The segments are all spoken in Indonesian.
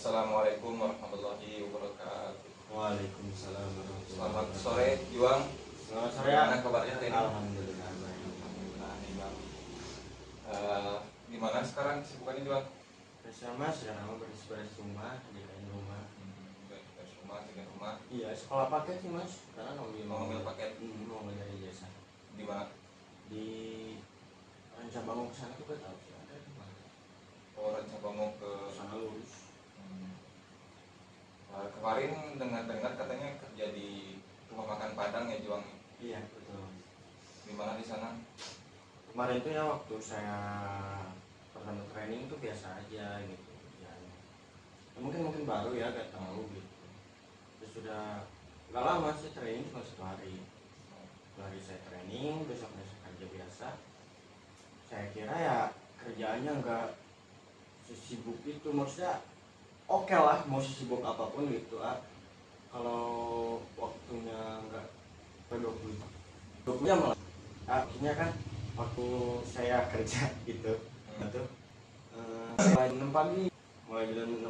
Assalamualaikum warahmatullahi wabarakatuh. Waalaikumsalam warahmatullahi Selamat wabarakatuh. sore Juang. Selamat sore. Gimana kabarnya hari ini? Alhamdulillah baik. Alhamdulillah nih Bang. Gimana sekarang kesibukannya Juang? Bersama sekarang beres-beres rumah, jagain rumah. Beres rumah, jaga rumah. Iya, sekolah paket sih mas. Karena Mau ngambil paket mau dari jasa di mana? di Cabang ke sana tuh gak tahu sih ada di mana. Oh, rencana mau ke Sana lurus. Hmm. Kemarin dengar-dengar katanya kerja di rumah makan Padang ya Juang. Iya betul. Gimana di sana? Kemarin tuh ya waktu saya pertama training tuh biasa aja gitu ya, mungkin baru ya gak tahu gitu. Terus sudah nggak lama sih training, cuma 1 hari. 1 hari saya training, besok kerja biasa. Saya kira ya kerjaannya nggak sesibuk itu, maksudnya oke lah mau sesibuk apapun gitu kalau waktunya nggak 20 jam lah. Akhirnya kan waktu saya kerja gitu itu mulai 6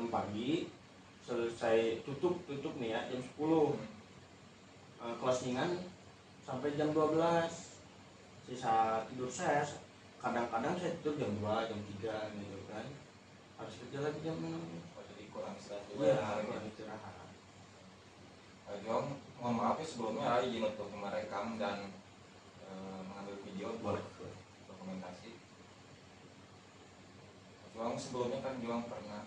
pagi, selesai tutup nih ya jam 10, closingan sampai jam 12. Sisa tidur saya kadang-kadang saya tidur jam 2 jam 3 gitu kan, harus kerja lagi jam 6. Oh, jadi kurang istirahat juga Iya, hari ini. kurang istirahat. Juang, mohon maaf ya sebelumnya izin untuk merekam dan mengambil video Boleh. dokumentasi. Juang sebelumnya kan Juang pernah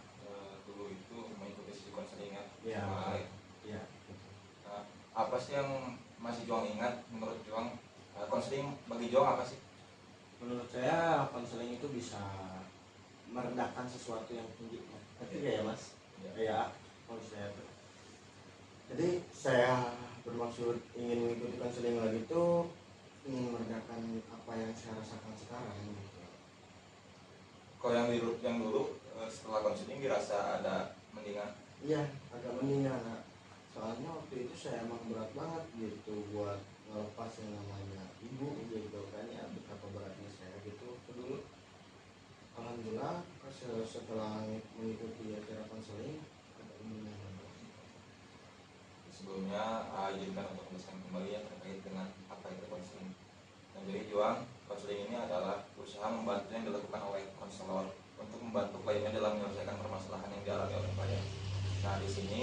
dulu itu mengikuti sesi konseling ya. Iya. Sama Ale. Iya. Nah, apa sih yang masih Juang ingat menurut Juang? Konseling bagi Juang apa sih? Menurut saya konseling itu bisa meredakan sesuatu yang tinggi. Ngerti gak ya mas? Ya, kalau saya tuh. Jadi saya bermaksud ingin mengikuti konseling lagi itu ingin meredakan apa yang saya rasakan sekarang gitu. Kalau yang dulu setelah konseling dirasa ada mendingan? Iya, agak mendingan. Soalnya waktu itu saya emang berat banget gitu buat ngelepas yang namanya ibu gitu kan ya, betapa beratnya saya gitu dulu. Alhamdulillah setelah mengikuti acara konseling agak mendingan. Sebelumnya izinkan untuk menjelaskan kembali ya terkait dengan apa itu konseling. Nah, jadi Juang, konseling ini adalah usaha membantu yang dilakukan oleh konselor untuk membantu kliennya dalam menyelesaikan permasalahan yang dialami oleh klien. Nah, di sini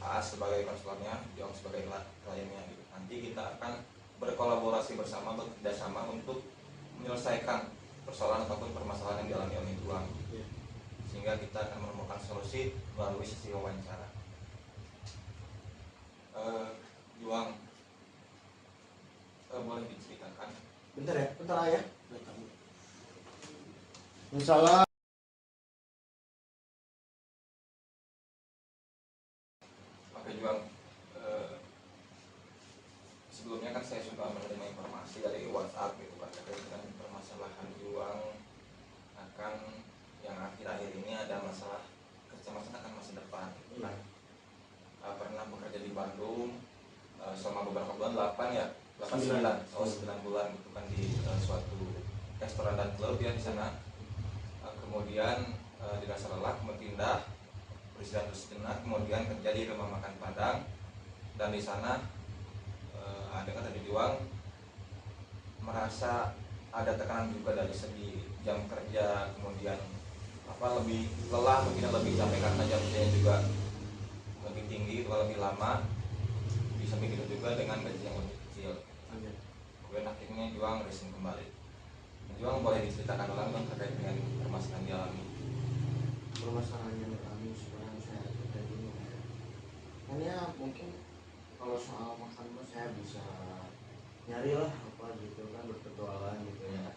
AA sebagai konselornya, Juang sebagai kliennya. Nanti kita akan berkolaborasi bersama, bekerjasama untuk menyelesaikan persoalan ataupun permasalahan yang dialami oleh Juang. Sehingga kita akan menemukan solusi melalui sesi wawancara. Juang, boleh diceritakan? Bentar ya. Insyaallah. Oke Juang, sebelumnya kan saya sudah menerima informasi dari WhatsApp gitu kan terkait dengan permasalahan Juang akan yang akhir-akhir ini ada masalah kecemasan akan masa depan. Pernah bekerja di Bandung selama beberapa bulan, 9 bulan gitu kan di suatu restoran dan klub ya di sana. Kemudian dirasa lelah, pindah beristirahat sejenak, kemudian kerja di rumah makan Padang, dan di sana ada kata di Juang merasa ada tekanan juga dari segi jam kerja, kemudian lebih lelah, mungkin lebih capek karena jam kerjanya juga lebih tinggi, lebih lama, bisa begitu juga dengan gaji yang lebih kecil. Kemudian akhirnya Juang resign kembali. Juang boleh diceritakan ulang dong terkait dengan permasalahan dialami. Permasalahan yang kami sekarang saya kayak gini ya. Kan ya mungkin kalau soal makan mah saya bisa nyari lah apa gitu kan, berpetualang gitu ya.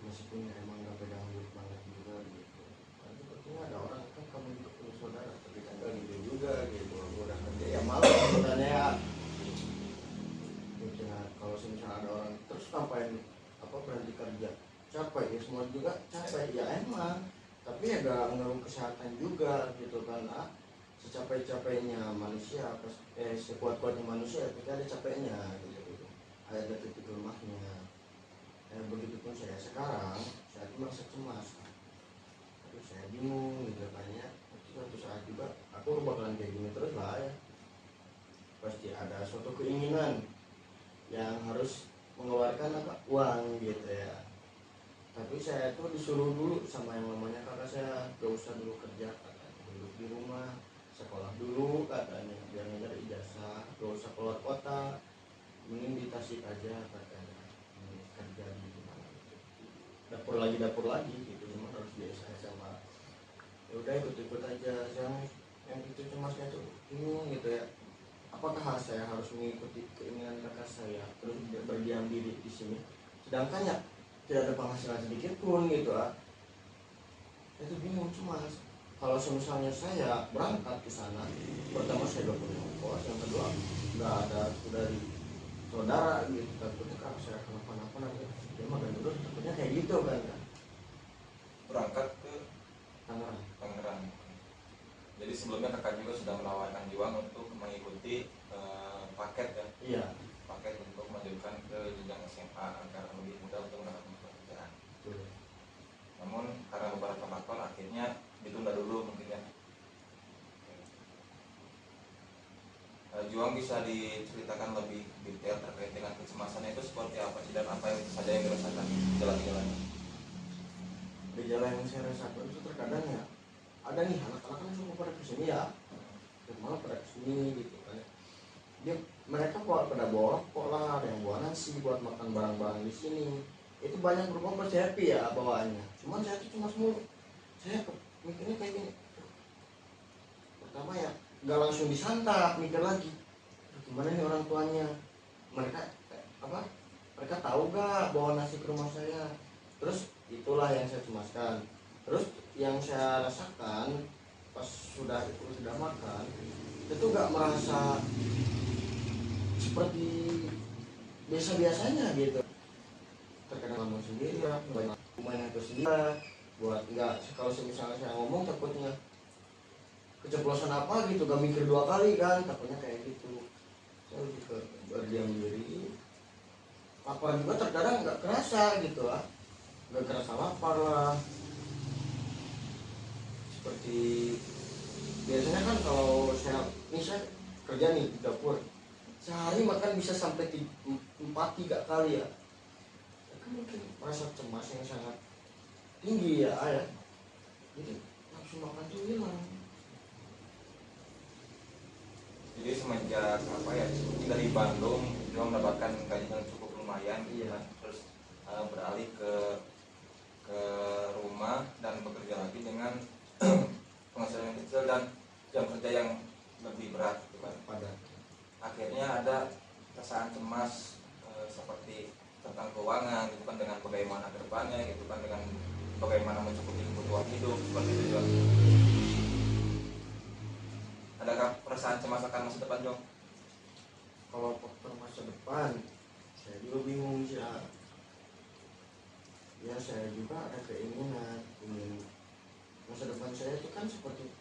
Meskipun emang gak pegang duit banget juga gitu. Kan sepertinya ada orang kan kamu juga punya saudara tapi kan gak gitu juga gitu. Udah kerja ya malas sebenarnya ya. Mungkin kalau misalnya ada orang terus ngapain berhenti kerja, capek ya, semua juga capek ya emang, tapi ya gak ngaruh kesehatan juga gitu kan. Secapek-capeknya manusia sekuat-kuatnya manusia tapi ada capeknya gitu, ada titik lemahnya. Begitupun saya sekarang, saya merasa cemas, terus saya bingung gitu kan ya. Suatu saat usah dulu kerja katanya, duduk di rumah, sekolah dulu katanya, biar ngejar ijazah, gak usah keluar kota, mending di Tasik aja katanya. Kerja di mana gitu. Dapur lagi gitu, cuma harus di SMA. Ya udah ikut-ikut aja. Yang itu cemasnya tuh bingung gitu ya, apakah saya harus mengikuti keinginan kakak saya terus berdiam diri di sini, sedangkan ya tidak ada penghasilan sedikit pun gitu ah. Itu bingung. Cuma kalau misalnya saya berangkat ke sana, pertama saya gak punya ongkos, yang kedua nggak ada dari saudara gitu, takutnya kalau saya kenapa-napa nanti dia mah gak nurut, takutnya kayak gitu kan. Berangkat ke Tangerang. Tangerang. Jadi sebelumnya kakak juga sudah menawarkan Juang untuk mengikuti paket ya, Iya. paket untuk melanjutkan ke jenjang SMA agar lebih mudah untuk mendapatkan pekerjaan. Betul. Namun karena beberapa faktor akhirnya ditunda dulu mungkin ya. Juang bisa diceritakan lebih detail terkait dengan kecemasannya itu seperti apa sih dan apa yang saja yang dirasakan gejala-gejalanya? Gejala yang saya rasakan itu terkadang ya ada nih anak-anak kan suka pada kesini ya, malah pada kesini gitu kan. Mereka pada bawa rokok lah, ada yang bawa nasi buat makan barang-barang di sini. Itu banyak berupa pasti happy ya bawaannya. Cuman saya tuh cuma semua saya mikirnya kayak gini. Pertama ya nggak langsung disantap, mikir lagi. Gimana nih orang tuanya? Mereka Mereka tahu gak bawa nasi ke rumah saya? Terus itulah yang saya cemaskan. Terus yang saya rasakan pas sudah makan itu gak merasa seperti biasa-biasanya gitu. Terkadang ngomong sendiri, banyak main itu sendiri buat nggak, kalau misalnya saya ngomong takutnya keceplosan apa gitu, gak mikir dua kali kan, takutnya kayak gitu. Saya lebih ke berdiam diri. Lapar juga terkadang nggak kerasa gitu lah, nggak kerasa lapar lah. Seperti biasanya kan kalau saya kerja nih di dapur, sehari makan bisa sampai 4-3 kali ya. Kan mungkin rasa cemas yang sangat tinggi ya ayah. Jadi nafsu makan tuh hilang. Jadi semenjak apa ya, dari Bandung juga mendapatkan gaji yang cukup lumayan, Iya. Terus beralih ke rumah dan bekerja lagi dengan penghasilan yang kecil dan jam kerja yang lebih berat gitu kan. Pada Akhirnya ada perasaan cemas seperti tentang keuangan gitu kan, dengan bagaimana ke depannya gitu kan, dengan bagaimana mencukupi kebutuhan hidup seperti itu juga. Adakah perasaan cemas akan masa depan, Jong? kalau faktor masa depan saya juga bingung sih ah. Ya saya juga ada keinginan ingin masa depan saya itu kan seperti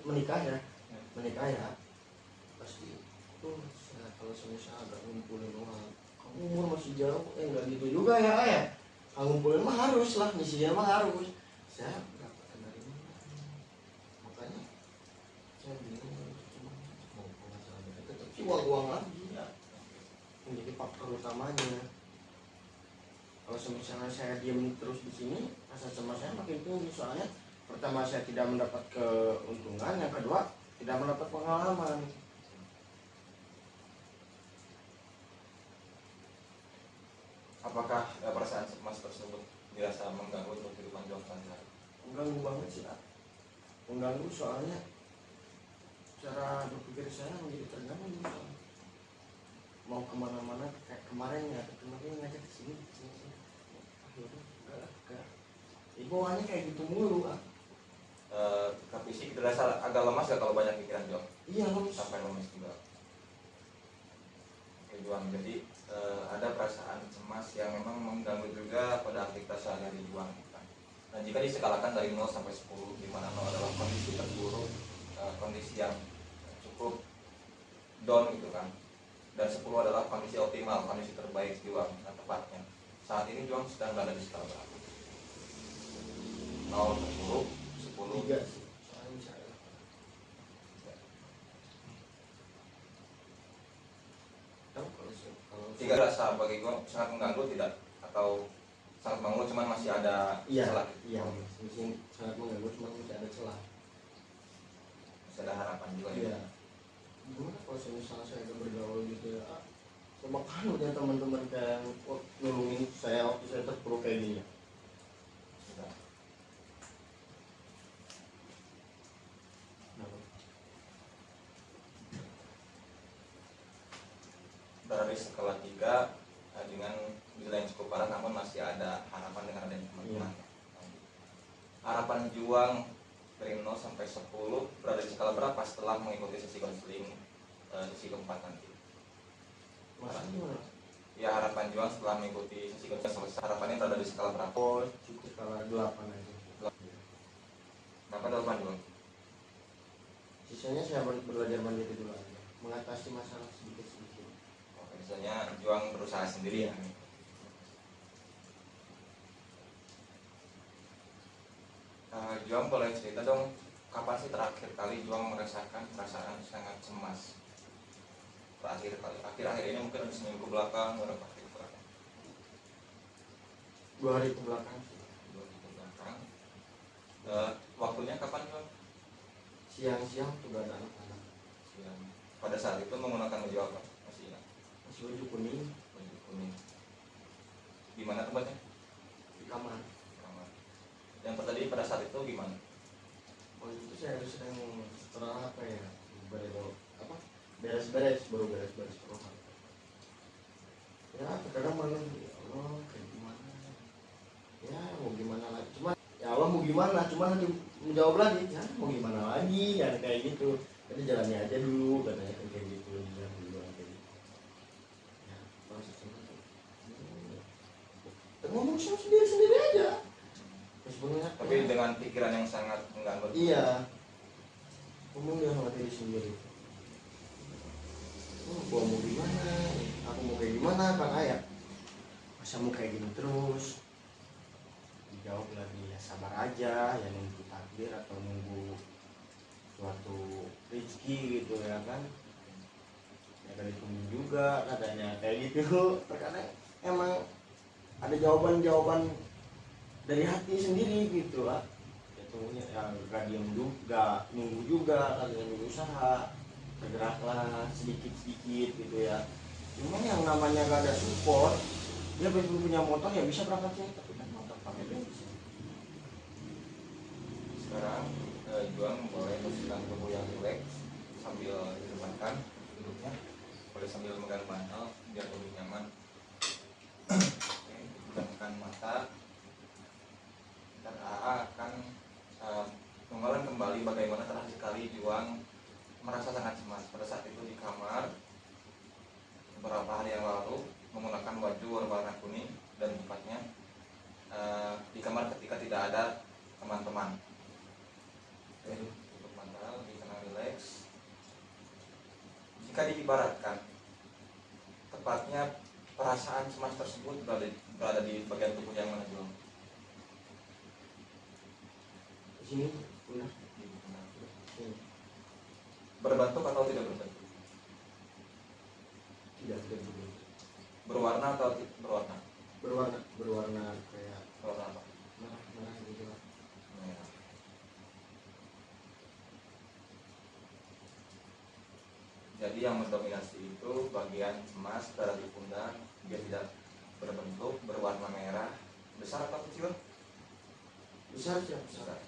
menikah ya pasti tuh. Kalau misalnya agak ngumpulin uang, kamu umur masih jauh, nggak gitu juga ya ngumpulin mah harus lah, nyisihin mah harus. Saya dapatkan dari mana, makanya saya bingung. Cuma mau penghasilannya tetap sih uang lagi ya menjadi faktor utamanya. Kalau misalnya saya diam terus di sini, rasa cemas saya makin tinggi. Soalnya pertama saya tidak mendapat keuntungan, yang kedua tidak mendapat pengalaman. Apakah perasaan cemas tersebut dirasa mengganggu untuk kehidupan Jong sehari-hari? Mengganggu banget sih ah. Mengganggu soalnya cara berpikir saya menjadi terganggu. Mau kemana-mana kayak kemarin ngajak kesini. Enggak. Ibawannya kayak gitu mulu ah. Ke fisik terasa agak lemas gak kalau banyak pikiran, Jong? Iya lemes. Sampai lemas juga. Oke, Juang. Jadi ada perasaan cemas yang memang mengganggu juga pada aktivitas sehari-hari Juang. Nah, jika diskalakan dari 0 sampai 10, di mana 0 adalah kondisi terburuk, kondisi yang cukup down gitu kan, dan 10 adalah kondisi optimal, kondisi terbaik Juang. Nah, tepatnya saat ini Juang sedang berada di skala berapa? 0 ke 10, 10 3 sih. Soalnya misalnya tahu kalau tiga rasa bagi gua sangat mengganggu tidak, atau sangat mengganggu, cuman masih ada Iya, celah. iya, mungkin sangat mengganggu, cuma masih ada celah. Masih ada harapan juga. Iya. Gimana kalau misalnya saya udah bergaul gitu ya? Coba kan udah teman-teman kayak nolongin saya waktu saya terpuruk kayak gini. Sudah. Berada di skala 3 dengan nilai yang cukup parah, namun masih ada harapan dengan adanya teman-teman. Harapan juang dari 0 sampai 10 berada di skala berapa setelah mengikuti sesi konseling sesi keempat nanti? Maksudnya gimana? Ya, harapan juang setelah mengikuti sesi konseling selesai, harapannya berada di skala berapa? Oh, cukup skala 8 aja. Berapa 8 juang? Sisanya saya belajar mandiri dulu aja, mengatasi masalah sedikit-sedikit. Oke, misalnya juang berusaha sendiri. Iya. Juang boleh cerita dong, kapan sih terakhir kali Juang merasakan perasaan sangat cemas? Terakhir kali, akhir-akhir ini mungkin ada seminggu belakang, beberapa hari belakang. 2 hari ke belakang sih. 2 hari belakang. Waktunya kapan Juang? Siang-siang tuh gak ada anak-anak. Siang. Pada saat itu menggunakan baju apa? Masih ingat? Masih baju kuning. Baju kuning. Di mana tempatnya? Di kamar. Kamar. Yang tadi pada saat itu gimana? Oh itu saya sedang setelah apa ya, beres-beres, baru beres-beres rumah. Ya terkadang malam, ya Allah kayak gimana, ya mau gimana lagi, cuma ya Allah mau gimana, cuma nanti menjawab lagi, ya mau gimana lagi, ya kayak gitu. Jadi jalannya aja dulu, katanya kan kayak gitu, jalan dulu kayak gitu. Ya proses itu. Ngomong sama sendiri-sendiri aja. Tapi dengan pikiran yang sangat mengganggu. Iya, ngomong dia sama diri sendiri. Gua mau gimana, aku mau kayak gimana kan ayah, masa mau kayak gini terus. Dijawab lagi, ya sabar aja, ya nunggu takdir atau nunggu suatu rezeki gitu ya kan. Ya kan ditunggu juga katanya kayak gitu. Terkadang emang ada jawaban-jawaban dari hati sendiri gitu lah. Ya tunggunya ya gak diem juga, nunggu juga, kalian berusaha, bergeraklah sedikit-sedikit gitu ya. Cuman yang namanya gak ada support, dia belum punya motor ya bisa berangkat sini, tapi kan motor pakai bensin. Sekarang Juang boleh posisikan tubuh yang rileks sambil didepankan duduknya, boleh sambil megang bantal biar lebih nyaman. Oke, pejamkan mata. Dan AA akan mengulang kembali bagaimana terakhir kali Juang merasa sangat cemas pada saat itu di kamar beberapa hari yang lalu menggunakan baju berwarna kuning dan tepatnya di kamar ketika tidak ada teman-teman. Oke, tutup mata, tenang, rileks. Jika diibaratkan, tepatnya perasaan cemas tersebut berada di bagian tubuh yang mana Juang? Di sini udah Berbentuk atau tidak berbentuk? tidak berbentuk. Berwarna atau berwarna? Berwarna kayak Berwarna apa? merah gitu lah. Merah. Jadi yang mendominasi itu bagian cemas berada di pundak, dia tidak berbentuk, berwarna merah. Besar atau kecil? Besar sih, besar. Besar.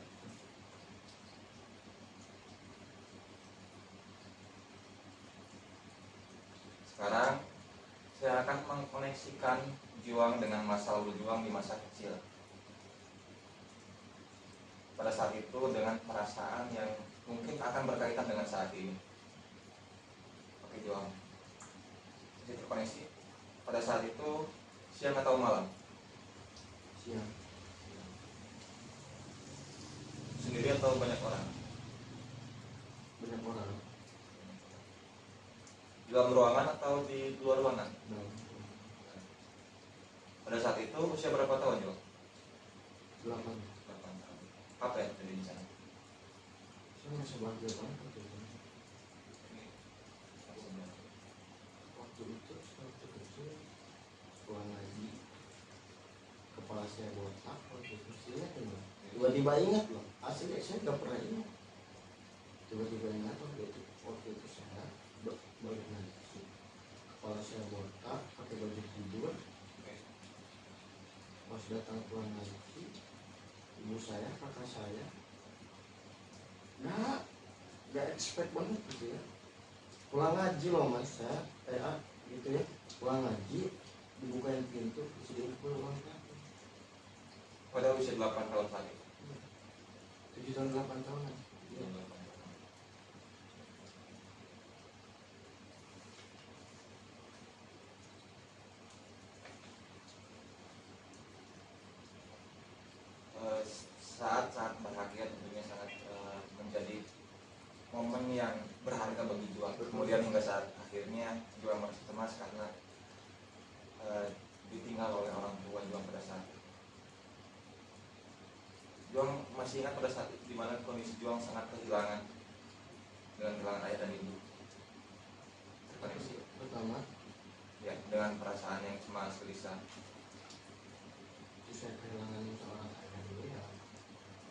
Sekarang saya akan mengkoneksikan Juang dengan masa lalu Juang di masa kecil. Pada saat itu dengan perasaan yang mungkin akan berkaitan dengan saat ini. Oke Juang, jadi terkoneksi. Pada saat itu siang atau malam? Siang. Sendiri atau banyak orang? Banyak orang. Di dalam ruangan atau di luar ruangan? Dalam. Pada saat itu usia berapa tahun Juang? 8. 8 tahun. Apa yang terjadi di sana? Saya masih bahagia banget waktu itu. Waktu itu saya waktu kecil sekolah ngaji, kepala kepala saya botak waktu itu. Tiba-tiba ingat loh, asli saya nggak pernah ingat. Tiba-tiba ingat waktu itu saya balik ngaji, kepala saya botak, pakai baju tidur. Pas datang pulang ngaji, ibu saya, kakak saya, nggak expect banget gitu ya. Pulang ngaji loh mas, saya gitu ya, pulang ngaji, dibukain pintu, disuruh pulang ngaji. Pada usia 8 tahun saat itu. 7 tahun 8 tahun ya. Saat-saat bahagia tentunya sangat menjadi momen yang berharga bagi Juang. Kemudian hingga saat akhirnya Juang merasa cemas karena ditinggal oleh orang tua Juang pada saat itu. Juang masih ingat pada saat itu di mana kondisi Juang sangat kehilangan dengan kehilangan ayah dan ibu. Terkoneksi Pertama, ya dengan perasaan yang cemas, gelisah. itu saya kehilangan seorang ayah dulu ya.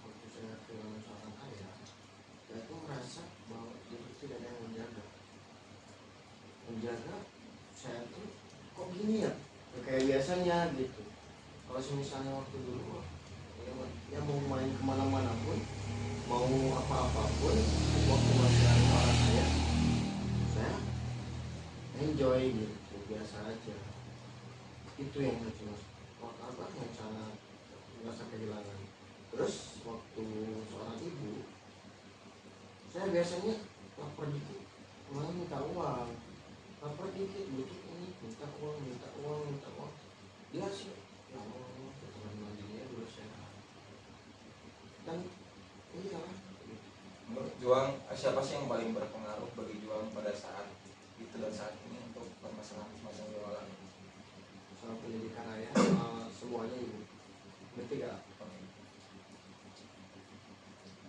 Waktu saya kehilangan seorang ayah, saya tuh merasa bahwa itu tidak ada yang menjaga saya tuh kok gini ya, kayak biasanya gitu. Kalau misalnya waktu dulu ya mau main kemana-mana pun, mau apa-apapun, waktu masih ada orang ayah, saya enjoy gitu, biasa aja. Itu yang cuma apa yang sangat merasa kehilangan. Terus waktu seorang ibu, saya biasanya lapar dikit, malah minta uang, lapar dikit butuh ini, minta uang. Dia sih ya Allah, keturunan mandinya dulu saya. Dan iyalah gitu. Menurut Juang, siapa sih yang paling berpengaruh bagi Juang pada saat itu dan saat ini untuk permasalahan Juang alami? Soal pendidikan ayah, semuanya ibu. Berarti gak?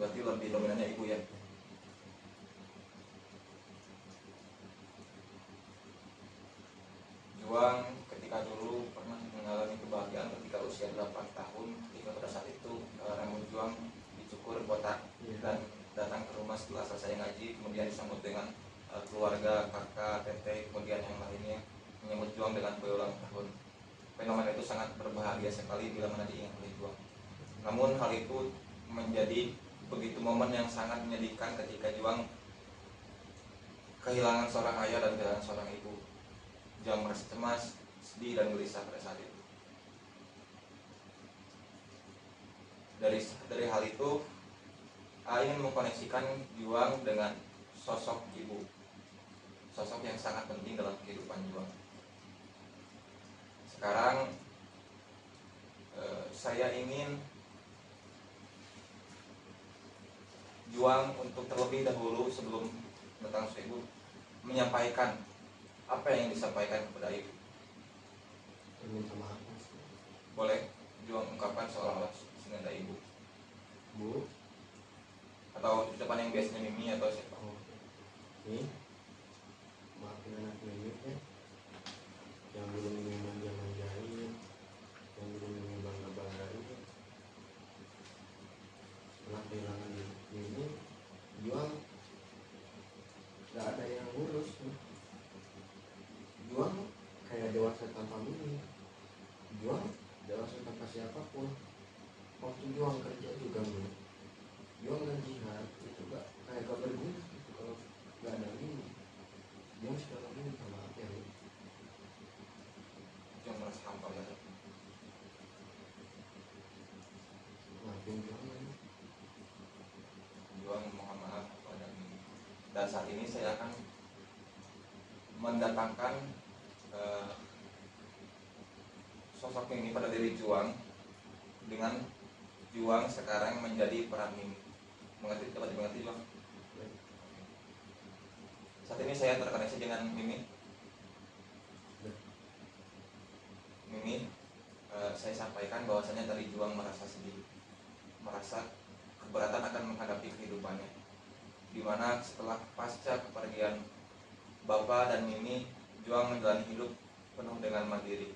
Berarti lebih dominannya ibu ya. Juang ketika dulu pernah mengalami kebahagiaan ketika usia 8 tahun, ketika pada saat itu rambut Juang dicukur botak dan datang ke rumah setelah selesai ngaji, kemudian disambut dengan keluarga, kakak, teteh, kemudian yang lainnya menyambut Juang dengan kue ulang tahun. Fenomena itu sangat berbahagia sekali bila mana diingat oleh Juang. Namun hal itu menjadi begitu momen yang sangat menyedihkan ketika Juang kehilangan seorang ayah dan kehilangan seorang ibu. Juang merasa cemas, sedih dan gelisah pada saat itu. Dari hal itu, ingin mengkoneksikan Juang dengan sosok ibu, sosok yang sangat penting dalam kehidupan Juang. Sekarang saya ingin Juang untuk terlebih dahulu sebelum datang ke ibu menyampaikan apa yang disampaikan kepada ibu. Minta maaf mas. Boleh Juang ungkapkan seolah-olah senada ibu, Bu, atau ucapan yang biasanya Mimi atau siapa. Ini maafin anak Mimi ya, yang dulu Mimi manja-manjain, yang dulu Mimi bangga-banggain. Setelah kehilangan Mimi, Juang gak ada yang ngurus. Juang kayak dewasa tanpa Mimi, Juang dewasa tanpa siapapun. Waktu Juang kerja juga Mimi, Juang dan jihad itu gak kayak gak berguna gitu kalau gak ada Mimi. Juang sekarang ini minta maaf ya Mimi. Juang merasa hampa ya. Maafin Juang Mimi. Juang mohon maaf kepada Mimi. Dan saat ini saya akan mendatangkan sosok Mimi pada diri Juang dengan Juang sekarang menjadi peran Mimi. Mengerti? Dapat dimengerti Juang? Saat ini saya terkoneksi dengan Mimi. Mimi, saya sampaikan bahwasanya tadi Juang merasa sedih, merasa keberatan akan menghadapi kehidupannya, dimana setelah pasca kepergian Bapak dan Mimi, Juang menjalani hidup penuh dengan mandiri,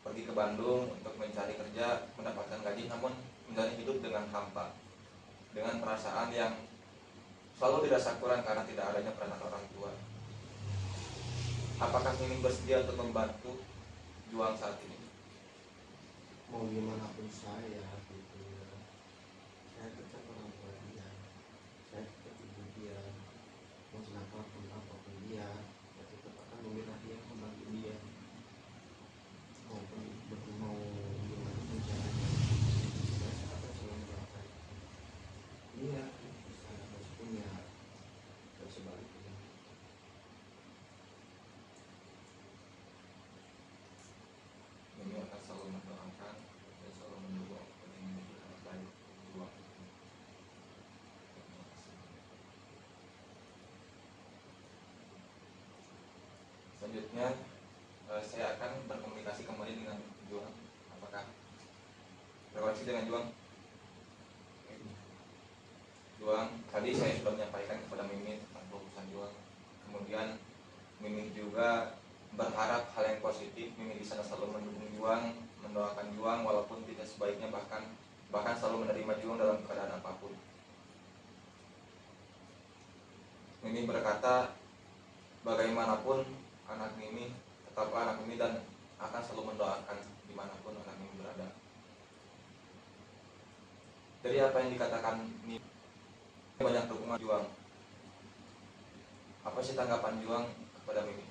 pergi ke Bandung untuk mencari kerja, mendapatkan gaji, namun menjalani hidup dengan hampa, dengan perasaan yang selalu dirasa kurang karena tidak adanya peranan orang tua. Apakah Mimin bersedia untuk membantu juang saat ini? Mau gimana pun saya gitu ya, saya tetap orang tua dia, saya tetap ibu dia, mau apapun dia, saya tetap akan membela dia, membantu dia, maupun mau gimana pun caranya, saya akan selalu mendoakan dia bisa meskipun ya dan sebaliknya. Mimin akan selalu mendoakan dan selalu mendukung untuk Mimin baik juang. Selanjutnya saya akan berkomunikasi kembali dengan Juang. Apakah berkomunikasi dengan Juang? Juang, tadi saya sudah menyampaikan kepada Mimin tentang keputusan Juang. Kemudian Mimin juga berharap hal yang positif. Mimin di sana selalu mendukung Juang, mendoakan Juang walaupun tidak sebaiknya, bahkan selalu menerima Juang dalam keadaan apapun. Mimin berkata, bagaimanapun anak Mimin tetaplah anak Mimin dan akan selalu mendoakan dimanapun anak Mimin berada. Dari apa yang dikatakan Mimin, banyak dukungan Juang. Apa sih tanggapan Juang kepada Mimin?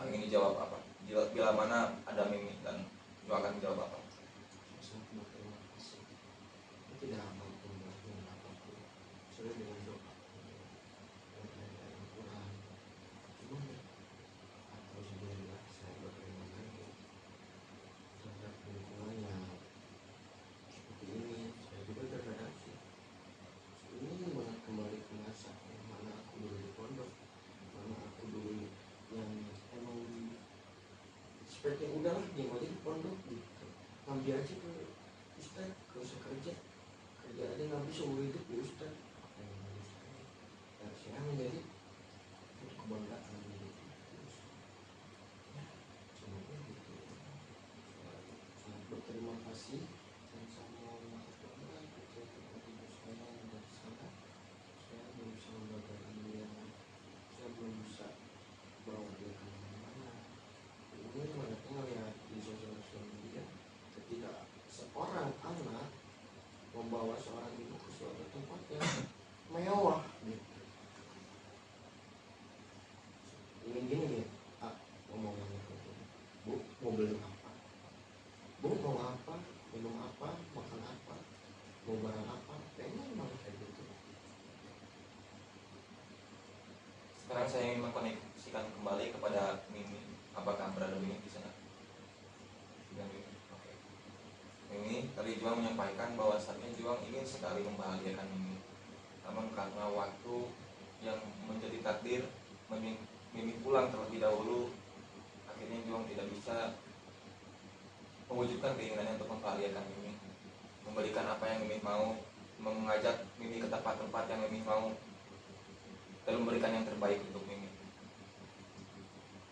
Ingin dijawab apa? Bila mana ada Mimin dan Juang akan menjawab apa? Sangat berterima kasih. Tidak apapun dengan apapun, saya dengan doa dan Al-Quran. Cuma atau sebenarnya saya berterima kasih terhadap lingkungan yang seperti ini. Saya juga terkadang sih ingin banget kembali ke masa yang mana aku dulu di pondok, mana aku dulu yang emang seperti udahlah dia aja di pondok gitu, ngambil aja ke Ustaz, gak usah kerja aja nggak bisa hidup ya Ustaz. Dan saya menjadi untuk kebanggaan diri ya, semoga gitu. Sangat berterima kasih dan sama berdoa untuk ibu saya yang ada di sana. Saya belum bisa membagi dia, saya belum bisa bawa dia kemana-mana. Ini mereka melihat di sosial media ketika seorang anak membawa seorang ibu ke suatu tempat yang mewah gitu. Gini nih, ngomongnya Bu, mau beli apa? Bu, mau apa? Minum apa? Makan apa? Mau barang apa? Pengen banget kayak gitu. Sekarang saya ingin mengkoneksikan kembali kepada Mimin. Apakah berada Mimin di sana? Oke. Mimin, tadi Juang menyampaikan bahwasannya Juang ingin sekali membahagiakan Mimin. Namun karena waktu yang menjadi takdir, Mimin pulang terlebih dahulu. Akhirnya Juang tidak bisa mewujudkan keinginannya untuk membahagiakan Mimin, memberikan apa yang Mimin mau, mengajak Mimin ke tempat-tempat yang Mimin mau, dan memberikan yang terbaik untuk Mimin.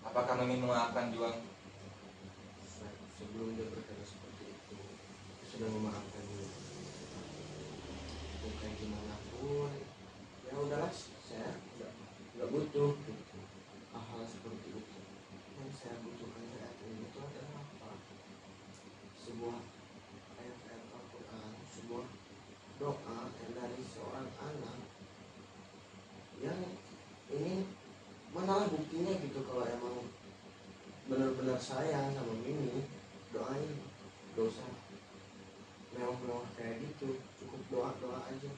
Apakah Mimin memaafkan Juang? Sebelum dia berkata seperti itu, sudah memaafkan dia. Bukan gimana pun, ya udahlah, saya nggak butuh gitu. Hal-hal seperti itu yang saya butuhkan saat ini itu adalah apa? Sebuah ayat-ayat Al-Quran, sebuah doa dari seorang anak yang ini manalah buktinya gitu. Kalau emang benar-benar sayang sama Mimi, doain, gak usah mewah-mewah kayak gitu, cukup doa-doa aja.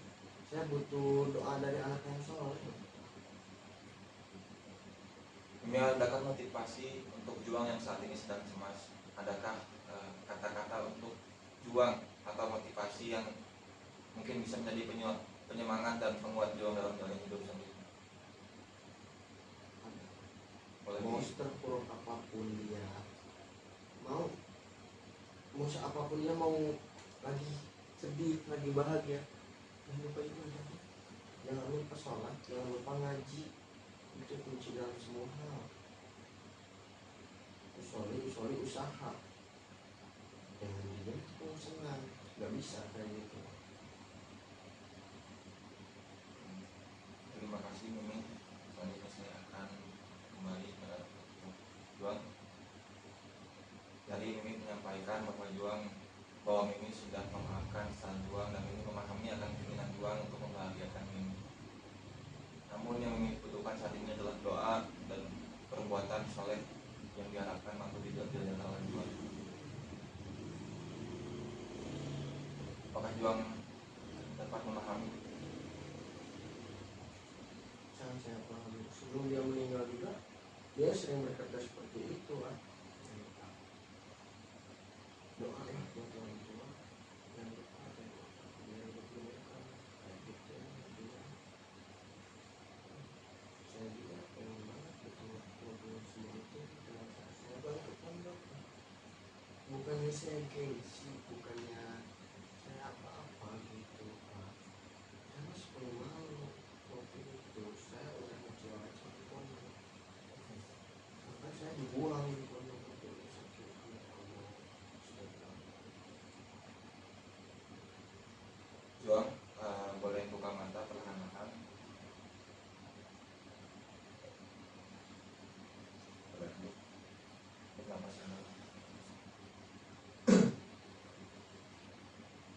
Saya butuh doa dari anak yang soleh. Mimin, adakah motivasi untuk Juang yang saat ini sedang cemas? Adakah kata-kata untuk Juang atau motivasi yang mungkin bisa menjadi penyemangat dan penguat Juang dalam jalan hidup sendiri? Mau terpuruk apapun dia, mau apapun dia, mau lagi sedih, lagi bahagia, jangan lupa ibadah, jangan lupa sholat, jangan lupa ngaji. Itu kunci dalam semua hal. Soli usaha, jangan diam itu senang, nggak bisa kayak gitu. Terima kasih Mimi. Selanjutnya saya akan kembali ke Juang. Jadi Mimi menyampaikan bahwa Mimi sudah memaafkan kesalahan Juang dan Mimi memahami akan keinginan Juang untuk membahagiakan Mimi. Namun yang Mimi butuhkan saat ini adalah doa dan perbuatan soleh yang diharapkan mampu dijalankan oleh Juang. Apakah Juang dapat memahami? Sangat saya pahami. Sebelum dia meninggal juga, dia sering berkata seperti itu, doa buat orang tua yang ada biar diberikan kayak gitu dia. Saya juga pengen banget gitu ngobrol semua itu dengan saya balik ke pondok. Bukannya saya gengsi, bukannya saya apa-apa gitu Pak. Saya masih perlu malu waktu itu saya udah ngecewain sama pondok. Maka saya dibuang di pondok itu sakit Allah. Juang, boleh buka mata perlahan-lahan.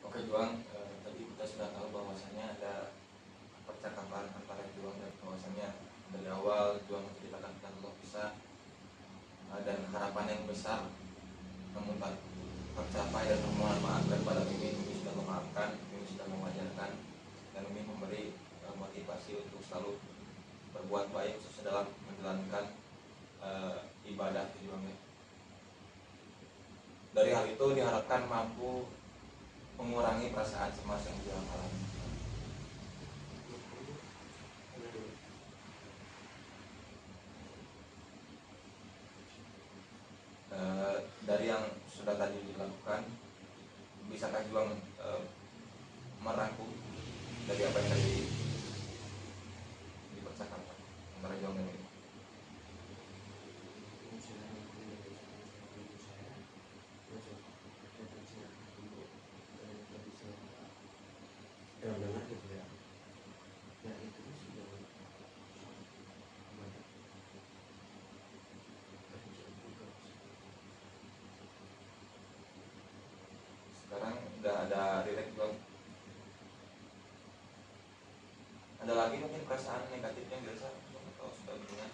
Oke Juang, tadi kita sudah tahu bahwasannya ada percakapan antara Juang dan bahwasannya dari awal Juang menceritakan tentang Allah bisa dan harapan yang besar, namun tak tercapai dan memohon maaf kepada Mimi sudah memaafkan, Mimi sudah mewajarkan, dan Mimi memberi motivasi untuk selalu berbuat baik khususnya dalam menjalankan ibadah tujuannya. Dari hal itu diharapkan mampu mengurangi perasaan cemas yang dia alami. Dari yang sudah tadi dilakukan, bisakah Juang merangkum dari apa yang tadi dipercakapkan antara Juang dan ini? Dengar gitu ya. Ya itu sudah Sekarang udah ada relax Juang. Ada lagi mungkin perasaan negatif yang biasa atau sudah begini?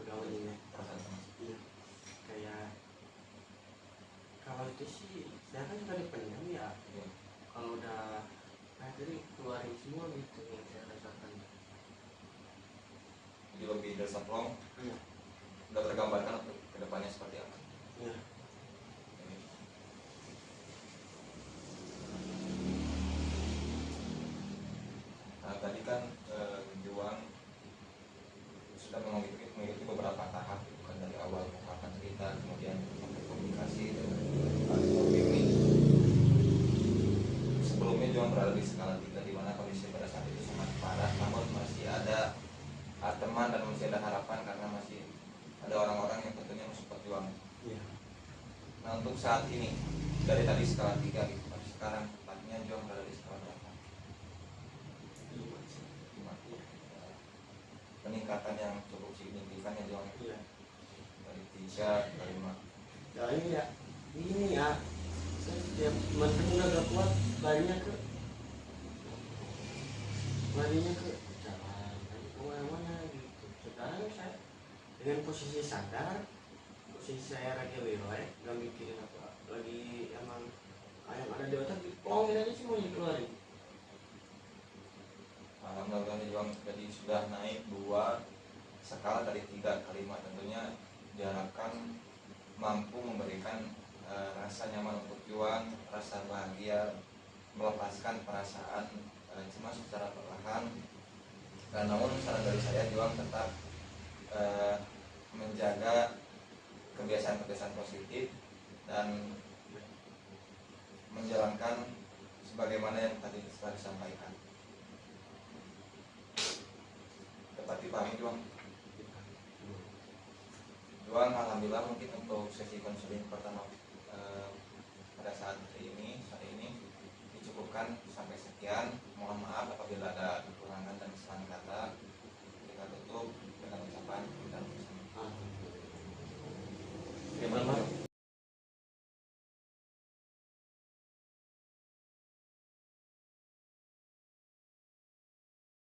agak ini Perasaan cemas. iya kayak kalau itu sih saya kan sudah dipendam ya. Iya. Kalau udah jadi keluarin semua gitu yang saya rasakan. Jadi lebih tersaplong. Iya. Udah tergambarkan untuk kedepannya seperti apa? Iya. Nah, tadi kan Juang sudah mengikuti beberapa tahap, bukan dari awal mengungkapkan cerita, kemudian komunikasi dengan Mimi. Sebelumnya Juang berada di skala 3, di mana kondisi pada saat itu sangat parah, namun masih ada teman dan masih ada harapan karena masih ada orang-orang yang tentunya mensupport Juang. Iya. Nah, untuk saat ini dari tadi skala 3 gitu, sekarang tepatnya Juang berada di skala berapa? 5. Peningkatan yang cukup signifikan ya Juang. Iya. Dari 3 ke 5. Ya ini ya saya setiap teman-teman udah gak kuat larinya ke jalan kemana-mana gitu. Sekarang saya dengan posisi sadar, posisi saya lagi lewat gak mikirin apa lagi, emang yang ada di otak dipongin aja semuanya keluarin. Alhamdulillah Juang jadi sudah naik 2 skala dari 3 ke 5. Tentunya diharapkan mampu memberikan rasa nyaman untuk Juang, rasa bahagia, melepaskan perasaan cemas secara perlahan. Namun saran dari saya, Juang tetap menjaga kebiasaan-kebiasaan positif dan menjalankan sebagaimana yang tadi telah disampaikan. Dapat dipahami Juang? Juang, alhamdulillah mungkin untuk sesi konseling pertama pada saat ini dicukupkan sampai sekian. Mohon maaf apabila ada